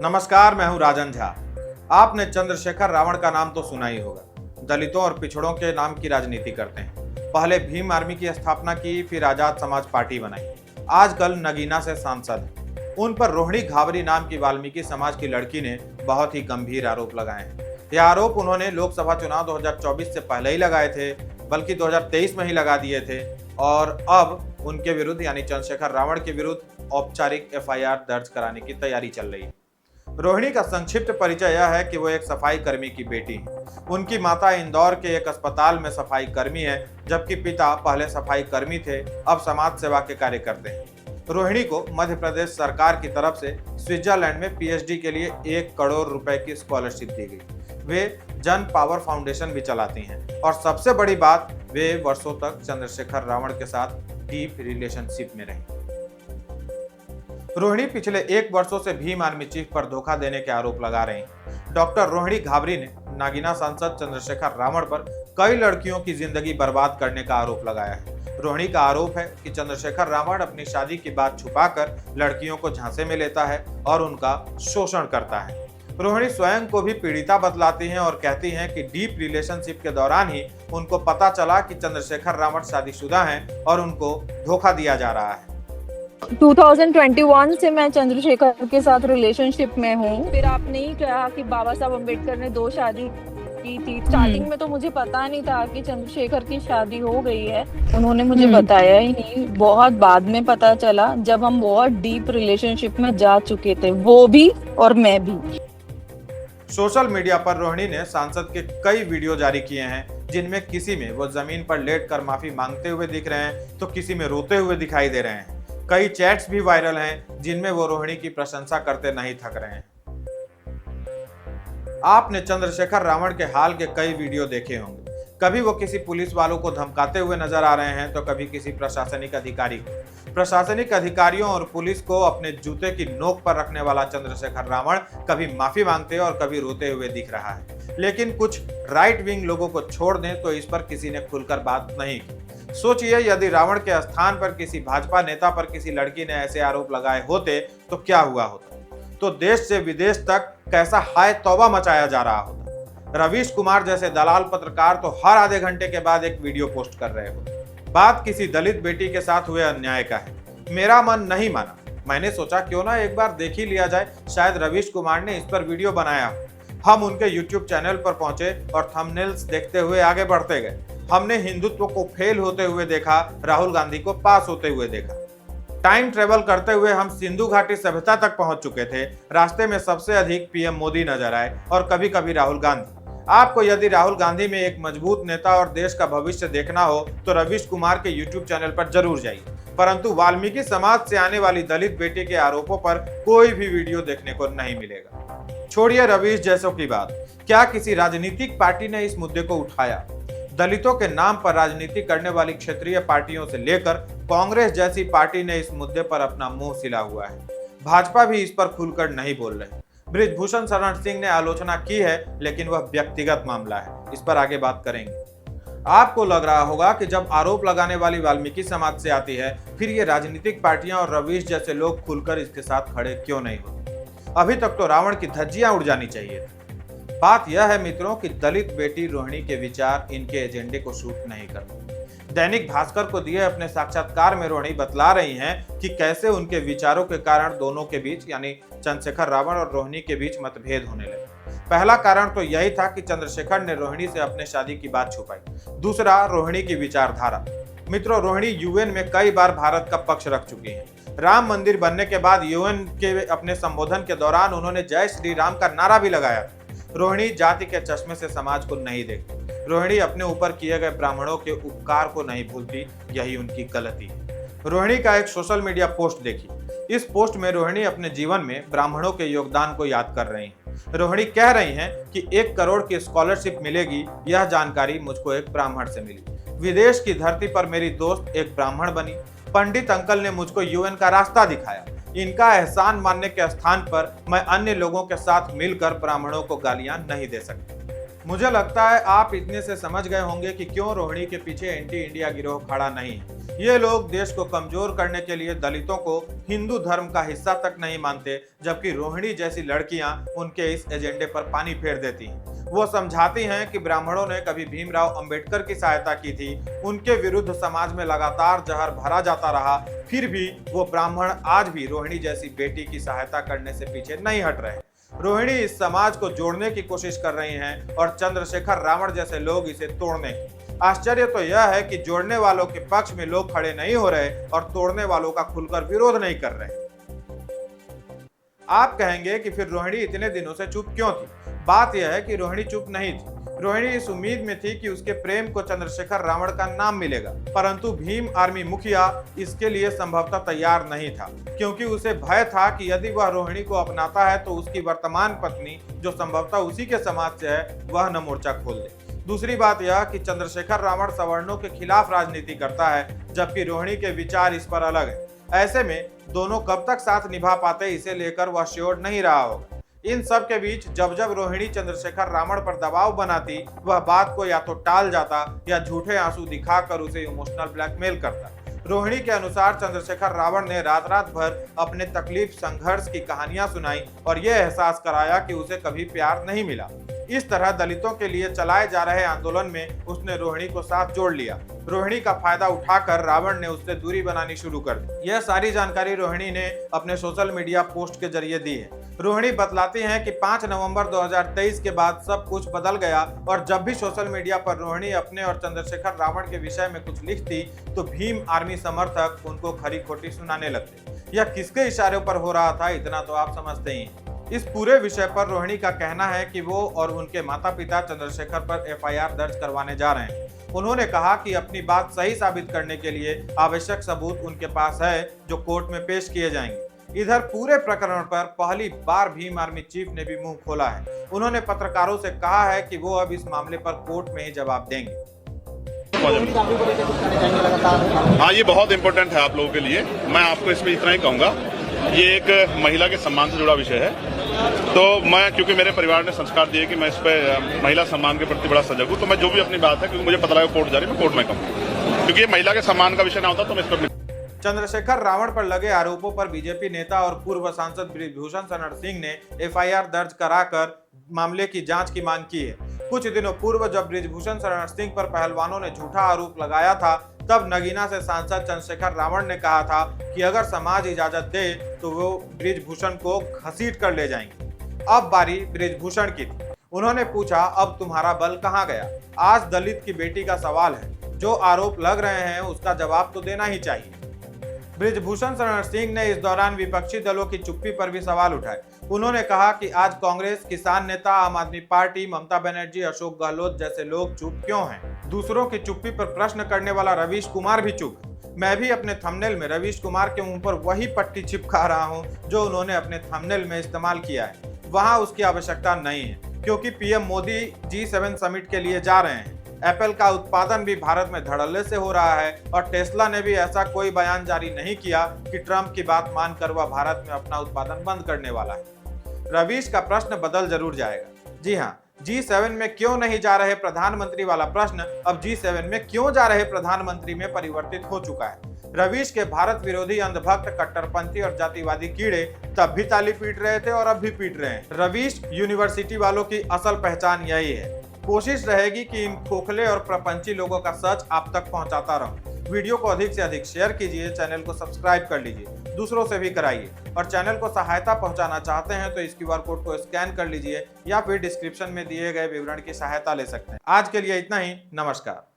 नमस्कार, मैं हूं राजन झा। आपने चंद्रशेखर रावण का नाम तो सुना ही होगा। दलितों और पिछड़ों के नाम की राजनीति करते हैं। पहले भीम आर्मी की स्थापना की, फिर आजाद समाज पार्टी बनाई। आजकल नगीना से सांसद हैं। उन पर रोहिणी घाबरी नाम की वाल्मीकि समाज की लड़की ने बहुत ही गंभीर आरोप लगाए हैं। ये आरोप उन्होंने लोकसभा चुनाव 2024 से पहले ही लगाए थे, बल्कि 2023 में ही लगा दिए थे। और अब उनके विरुद्ध यानी चंद्रशेखर रावण के विरुद्ध औपचारिक एफआईआर दर्ज कराने की तैयारी चल रही है। रोहिणी का संक्षिप्त परिचय यह है कि वो एक सफाई कर्मी की बेटी है। उनकी माता इंदौर के एक अस्पताल में सफाई कर्मी है, जबकि पिता पहले सफाई कर्मी थे, अब समाज सेवा के कार्य करते हैं। रोहिणी को मध्य प्रदेश सरकार की तरफ से स्विट्जरलैंड में पीएचडी के लिए 1 करोड़ रुपए की स्कॉलरशिप दी गई। वे जन पावर फाउंडेशन भी चलाती हैं और सबसे बड़ी बात, वे वर्षों तक चंद्रशेखर रावण के साथ डीप रिलेशनशिप में रही। रोहिणी पिछले 1 वर्षों से भीम आर्मी चीफ पर धोखा देने के आरोप लगा रही हैं। डॉक्टर रोहिणी घाबरी ने नागीना सांसद चंद्रशेखर रावण पर कई लड़कियों की जिंदगी बर्बाद करने का आरोप लगाया है। रोहिणी का आरोप है कि चंद्रशेखर रावण अपनी शादी की बात छुपाकर लड़कियों को झांसे में लेता है और उनका शोषण करता है। रोहिणी स्वयं को भी पीड़िता बतलाती हैं और कहती हैं कि डीप रिलेशनशिप के दौरान ही उनको पता चला कि चंद्रशेखर रावण शादीशुदा हैं और उनको धोखा दिया जा रहा है। 2021 से मैं चंद्रशेखर के साथ रिलेशनशिप में हूँ। फिर आपने ही कहा कि बाबा साहब अम्बेडकर ने 2 शादी की थी। स्टार्टिंग में तो मुझे पता नहीं था कि चंद्रशेखर की शादी हो गई है। उन्होंने मुझे बताया ही नहीं। बहुत बाद में पता चला, जब हम बहुत डीप रिलेशनशिप में जा चुके थे, वो भी और मैं भी। सोशल मीडिया पर रोहिणी ने सांसद के कई वीडियो जारी किए हैं, जिनमें किसी में वो जमीन पर लेटकर माफी मांगते हुए दिख रहे हैं तो किसी में रोते हुए दिखाई दे रहे हैं। कई चैट्स भी वायरल हैं, जिनमें वो रोहिणी की प्रशंसा करते नहीं थक रहे हैं। आपने चंद्रशेखर रावण के हाल के कई वीडियो देखे होंगे। कभी वो किसी पुलिस वालों को धमकाते हुए नजर आ रहे हैं तो कभी किसी प्रशासनिक अधिकारी को। प्रशासनिक अधिकारियों और पुलिस को अपने जूते की नोक पर रखने वाला चंद्रशेखर रावण कभी माफी मांगते और कभी रोते हुए दिख रहा है। लेकिन कुछ राइट विंग लोगों को छोड़ दें तो इस पर किसी ने खुलकर बात नहीं की। सोचिए, यदि रावण के स्थान पर किसी भाजपा नेता पर किसी लड़की ने ऐसे आरोप लगाए होते तो क्या हुआ होता? तो देश से विदेश तक कैसा हाय तौबा मचाया जा रहा होता। रवीश कुमार जैसे दलाल पत्रकार तो हर आधे घंटे के बाद एक वीडियो पोस्ट कर रहे होते। बात किसी दलित बेटी के साथ हुए अन्याय का है। मेरा मन नहीं माना। मैंने सोचा क्यों ना एक बार देख ही लिया जाए, शायद रवीश कुमार ने इस पर वीडियो बनाया हो। हम उनके यूट्यूब चैनल पर पहुंचे और थंबनेल्स देखते हुए आगे बढ़ते गए। हमने हिंदुत्व को फेल होते हुए देखा, राहुल गांधी को पास होते हुए देखा। टाइम ट्रेवल करते हुए हम सिंधु घाटी सभ्यता तक पहुंच चुके थे। रास्ते में सबसे अधिक पीएम मोदी नजर आए और कभी कभी राहुल गांधी। आपको यदि राहुल गांधी में एक मजबूत नेता और देश का भविष्य देखना हो तो रवीश कुमार के यूट्यूब चैनल पर जरूर जाइए। परंतु वाल्मीकि समाज से आने वाली दलित बेटी के आरोपों पर कोई भी वीडियो देखने को नहीं मिलेगा। छोड़िए रवीश जैसों की बात, क्या किसी राजनीतिक पार्टी ने इस मुद्दे को उठाया? दलितों के नाम पर राजनीति करने वाली क्षेत्रीय पार्टियों से लेकर कांग्रेस जैसी पार्टी ने इस मुद्दे पर अपना मुंह सिला हुआ है। भाजपा भी इस पर खुलकर नहीं बोल रहे। बृजभूषण शरण सिंह ने आलोचना की है, लेकिन वह व्यक्तिगत मामला है, इस पर आगे बात करेंगे। आपको लग रहा होगा कि जब आरोप लगाने वाली वाल्मीकि समाज से आती है, फिर ये राजनीतिक पार्टियां और रवीश जैसे लोग खुलकर इसके साथ खड़े क्यों नहीं होते? अभी तक तो रावण की धज्जियां उड़ जानी चाहिए। बात यह है मित्रों कि दलित बेटी रोहिणी के विचार इनके एजेंडे को सूट नहीं करते। दैनिक भास्कर को दिए अपने साक्षात्कार में रोहिणी बतला रही हैं कि कैसे उनके विचारों के कारण दोनों के बीच यानी चंद्रशेखर रावण और रोहिणी के बीच मतभेद होने लगे। पहला कारण तो यही था कि चंद्रशेखर ने रोहिणी से अपने शादी की बात छुपाई। दूसरा, रोहिणी की विचारधारा। मित्रों, रोहिणी यूएन में कई बार भारत का पक्ष रख चुकी है। राम मंदिर बनने के बाद यूएन के अपने संबोधन के दौरान उन्होंने जय श्री राम का नारा भी लगाया। रोहिणी जाति के चश्मे से समाज को नहीं देखती। रोहिणी अपने ऊपर किए गए ब्राह्मणों के उपकार को नहीं भूलती, यही उनकी गलती है। रोहिणी का एक सोशल मीडिया पोस्ट देखिए। इस पोस्ट में रोहिणी अपने जीवन में ब्राह्मणों के योगदान को याद कर रही हैं। रोहिणी कह रही हैं कि 1 करोड़ की स्कॉलरशिप मिलेगी, यह जानकारी मुझको एक ब्राह्मण से मिली। विदेश की धरती पर मेरी दोस्त एक ब्राह्मण बनी। पंडित अंकल ने मुझको यूएन का रास्ता दिखाया। इनका एहसान मानने के स्थान पर मैं अन्य लोगों के साथ मिलकर ब्राह्मणों को गालियां नहीं दे सकती। मुझे लगता है आप इतने से समझ गए होंगे कि क्यों रोहिणी के पीछे एंटी इंडिया गिरोह खड़ा नहीं है। ये लोग देश को कमजोर करने के लिए दलितों को हिंदू धर्म का हिस्सा तक नहीं मानते, जबकि रोहिणी जैसी लड़कियां उनके इस एजेंडे पर पानी फेर देती हैं। वो समझाती हैं कि ब्राह्मणों ने कभी भीमराव अंबेडकर की सहायता की थी, उनके विरुद्ध समाज में लगातार जहर भरा जाता रहा, फिर भी वो ब्राह्मण आज भी रोहिणी जैसी बेटी की सहायता करने से पीछे नहीं हट रहे। रोहिणी इस समाज को जोड़ने की कोशिश कर रही हैं और चंद्रशेखर रावण जैसे लोग इसे तोड़ने की। आश्चर्य तो यह है कि जोड़ने वालों के पक्ष में लोग खड़े नहीं हो रहे और तोड़ने वालों का खुलकर विरोध नहीं कर रहे। आप कहेंगे कि फिर रोहिणी इतने दिनों से चुप क्यों थी? बात यह है कि रोहिणी चुप नहीं थी। रोहिणी इस उम्मीद में थी कि उसके प्रेम को चंद्रशेखर रावण का नाम मिलेगा, परंतु भीम आर्मी मुखिया इसके लिए संभवतः तैयार नहीं था, क्योंकि उसे भय था कि यदि वह रोहिणी को अपनाता है तो उसकी वर्तमान पत्नी, जो संभवतः उसी के समाज से है, वह न मोर्चा खोल दे। दूसरी बात यह कि चंद्रशेखर रावण सवर्णों के खिलाफ राजनीति करता है, जबकि रोहिणी के विचार इस पर अलग है। ऐसे में दोनों कब तक साथ निभा पाते, इसे लेकर वह श्योर नहीं रहा होगा। इन सब के बीच जब जब रोहिणी चंद्रशेखर रावण पर दबाव बनाती, वह बात को या तो टाल जाता या झूठे आंसू दिखाकर उसे इमोशनल ब्लैकमेल करता। रोहिणी के अनुसार चंद्रशेखर रावण ने रात रात भर अपने तकलीफ संघर्ष की कहानियां सुनाई और यह एहसास कराया कि उसे कभी प्यार नहीं मिला। इस तरह दलितों के लिए चलाए जा रहे आंदोलन में उसने रोहिणी को साथ जोड़ लिया। रोहिणी का फायदा उठाकर रावण ने उससे दूरी बनानी शुरू कर दी। यह सारी जानकारी रोहिणी ने अपने सोशल मीडिया पोस्ट के जरिए दी है। रोहिणी बतलाती हैं कि 5 नवंबर 2023 के बाद सब कुछ बदल गया और जब भी सोशल मीडिया पर रोहिणी अपने और चंद्रशेखर रावण के विषय में कुछ लिखती तो भीम आर्मी समर्थक उनको खरी खोटी सुनाने लगते। यह किसके इशारे पर हो रहा था, इतना तो आप समझते ही। इस पूरे विषय पर रोहिणी का कहना है कि वो और उनके माता पिता चंद्रशेखर पर एफआईआर दर्ज करवाने जा रहे हैं। उन्होंने कहा कि अपनी बात सही साबित करने के लिए आवश्यक सबूत उनके पास है, जो कोर्ट में पेश किए जाएंगे। इधर पूरे प्रकरण पर पहली बार भीम आर्मी चीफ ने भी मुंह खोला है। उन्होंने पत्रकारों से कहा है कि वो अब इस मामले पर कोर्ट में ही जवाब देंगे। हाँ, ये बहुत इम्पोर्टेंट है आप लोगों के लिए। मैं आपको इसमें इतना ही कहूँगा, ये एक महिला के सम्मान से जुड़ा विषय है, तो मैं, क्योंकि मेरे परिवार ने संस्कार दिए कि मैं इस पर महिला सम्मान के प्रति बड़ा सजग हूँ, तो मैं जो भी अपनी बात है, क्योंकि मुझे पता लगा कोर्ट जा रही है, मैं कोर्ट में कहूँ, क्योंकि ये महिला के सम्मान का विषय ना होता तो मैं इस पर। चंद्रशेखर रावण पर लगे आरोपों पर बीजेपी नेता और पूर्व सांसद बृजभूषण शरण सिंह ने एफआईआर दर्ज कराकर मामले की जांच की मांग की है। कुछ दिनों पूर्व जब बृजभूषण शरण सिंह पर पहलवानों ने झूठा आरोप लगाया था, तब नगीना से सांसद चंद्रशेखर रावण ने कहा था कि अगर समाज इजाजत दे तो वो बृजभूषण को घसीट कर ले जाएंगे। अब बारी बृजभूषण की थी। उन्होंने पूछा, अब तुम्हारा बल कहाँ गया? आज दलित की बेटी का सवाल है, जो आरोप लग रहे हैं उसका जवाब तो देना ही चाहिए। बृजभूषण शरण सिंह ने इस दौरान विपक्षी दलों की चुप्पी पर भी सवाल उठाए। उन्होंने कहा कि आज कांग्रेस, किसान नेता, आम आदमी पार्टी, ममता बनर्जी, अशोक गहलोत जैसे लोग चुप क्यों हैं? दूसरों की चुप्पी पर प्रश्न करने वाला रवीश कुमार भी चुप। मैं भी अपने थंबनेल में रवीश कुमार के मुंह पर वही पट्टी चिपका रहा हूं जो उन्होंने अपने थंबनेल में इस्तेमाल किया है। वहां उसकी आवश्यकता नहीं है, क्योंकि पीएम मोदी G7 समिट के लिए जा रहे हैं। एप्पल का उत्पादन भी भारत में धड़ल्ले से हो रहा है और टेस्ला ने भी ऐसा कोई बयान जारी नहीं किया कि ट्रंप की बात मानकर वह भारत में अपना उत्पादन बंद करने वाला है। रवीश का प्रश्न बदल जरूर जाएगा। जी हाँ, G7 में क्यों नहीं जा रहे प्रधानमंत्री वाला प्रश्न अब G7 में क्यों जा रहे प्रधानमंत्री में परिवर्तित हो चुका है। रवीश के भारत विरोधी, अंधभक्त, कट्टरपंथी और जातिवादी कीड़े तब भी ताली पीट रहे थे और अब भी पीट रहे हैं। रवीश यूनिवर्सिटी वालों की असल पहचान यही है। कोशिश रहेगी कि इन खोखले और प्रपंची लोगों का सच आप तक पहुंचाता रहूं। वीडियो को अधिक से अधिक शेयर कीजिए, चैनल को सब्सक्राइब कर लीजिए, दूसरों से भी कराइए और चैनल को सहायता पहुंचाना चाहते हैं तो इस QR कोड को स्कैन कर लीजिए या फिर डिस्क्रिप्शन में दिए गए विवरण की सहायता ले सकते हैं। आज के लिए इतना ही। नमस्कार।